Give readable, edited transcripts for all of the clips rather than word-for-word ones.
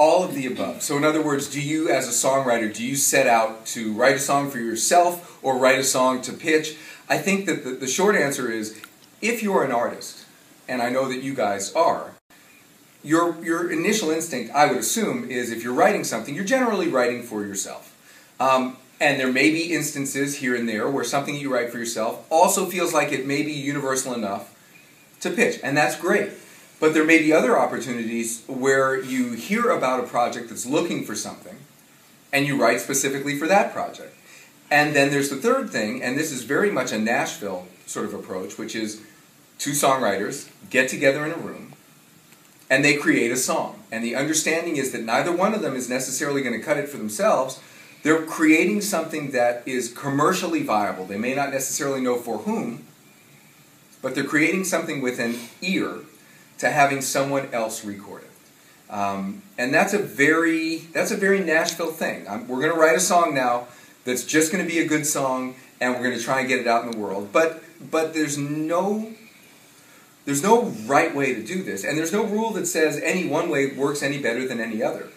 all of the above. So in other words, do you, as a songwriter, do you set out to write a song for yourself or write a song to pitch? I think that the short answer is, if you're an artist, and I know that you guys are, your initial instinct, I would assume, is if you're writing something, you're generally writing for yourself. And there may be instances here and there where something you write for yourself also feels like it may be universal enough to pitch, and that's great. But there may be other opportunities where you hear about a project that's looking for something, and you write specifically for that project. And then there's the third thing, and this is very much a Nashville sort of approach, which is two songwriters get together in a room, and they create a song. And the understanding is that neither one of them is necessarily going to cut it for themselves. They're creating something that is commercially viable. They may not necessarily know for whom, but they're creating something with an ear to having someone else record it. And that's a very Nashville thing. We're going to write a song now that's just going to be a good song, and we're going to try and get it out in the world. But there's no right way to do this, and there's no rule that says any one way works any better than any other.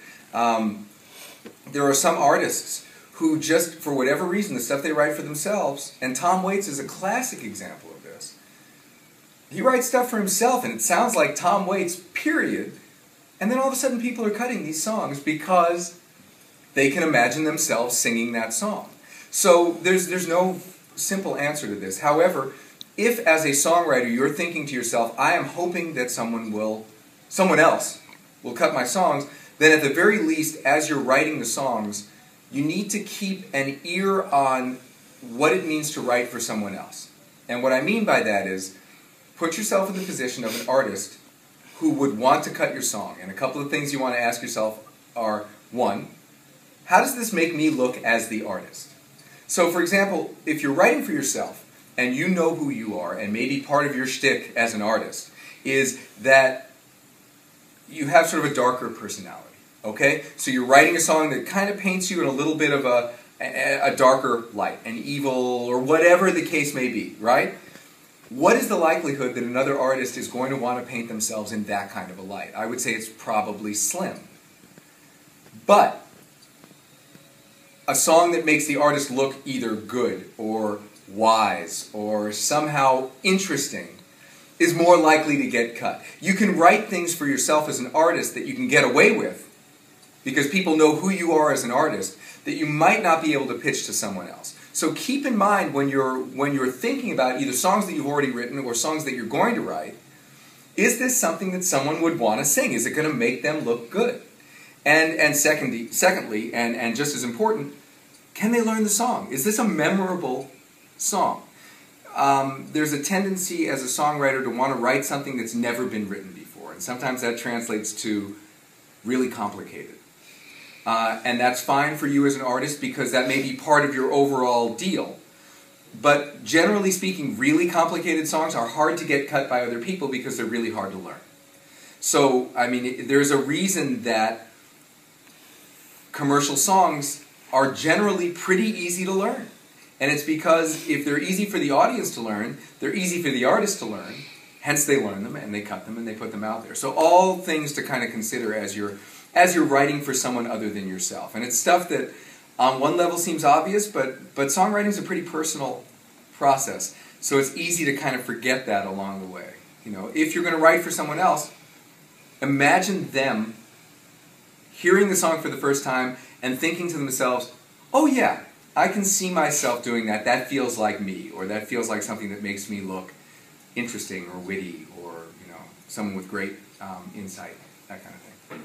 There are some artists who just, for whatever reason, the stuff they write for themselves, and Tom Waits is a classic example of this. He writes stuff for himself, and it sounds like Tom Waits, period. And then all of a sudden people are cutting these songs because they can imagine themselves singing that song. So there's no simple answer to this. However, if as a songwriter you're thinking to yourself, I am hoping that someone else will cut my songs, then at the very least, as you're writing the songs, you need to keep an ear on what it means to write for someone else. And what I mean by that is, put yourself in the position of an artist who would want to cut your song. And a couple of things you want to ask yourself are, one, how does this make me look as the artist? So for example, if you're writing for yourself, and you know who you are, and maybe part of your shtick as an artist is that you have sort of a darker personality, okay? So you're writing a song that kind of paints you in a little bit of a darker light, an evil, or whatever the case may be, right? What is the likelihood that another artist is going to want to paint themselves in that kind of a light? I would say it's probably slim. But a song that makes the artist look either good or wise or somehow interesting is more likely to get cut. You can write things for yourself as an artist that you can get away with because people know who you are as an artist that you might not be able to pitch to someone else. So keep in mind when you're thinking about either songs that you've already written or songs that you're going to write, is this something that someone would want to sing? Is it going to make them look good? And secondly, and just as important, can they learn the song? Is this a memorable song? There's a tendency as a songwriter to want to write something that's never been written before, and sometimes that translates to really complicated. And that's fine for you as an artist because that may be part of your overall deal. But generally speaking, really complicated songs are hard to get cut by other people because they're really hard to learn. So, I mean, there's a reason that commercial songs are generally pretty easy to learn. And it's because if they're easy for the audience to learn, they're easy for the artist to learn. Hence they learn them and they cut them and they put them out there. So all things to kind of consider as you're writing for someone other than yourself. And it's stuff that on one level seems obvious, but songwriting is a pretty personal process. So it's easy to kind of forget that along the way. You know, if you're going to write for someone else, imagine them hearing the song for the first time and thinking to themselves, oh yeah, I can see myself doing that. That feels like me, or that feels like something that makes me look interesting or witty, or someone with great insight, that kind of thing.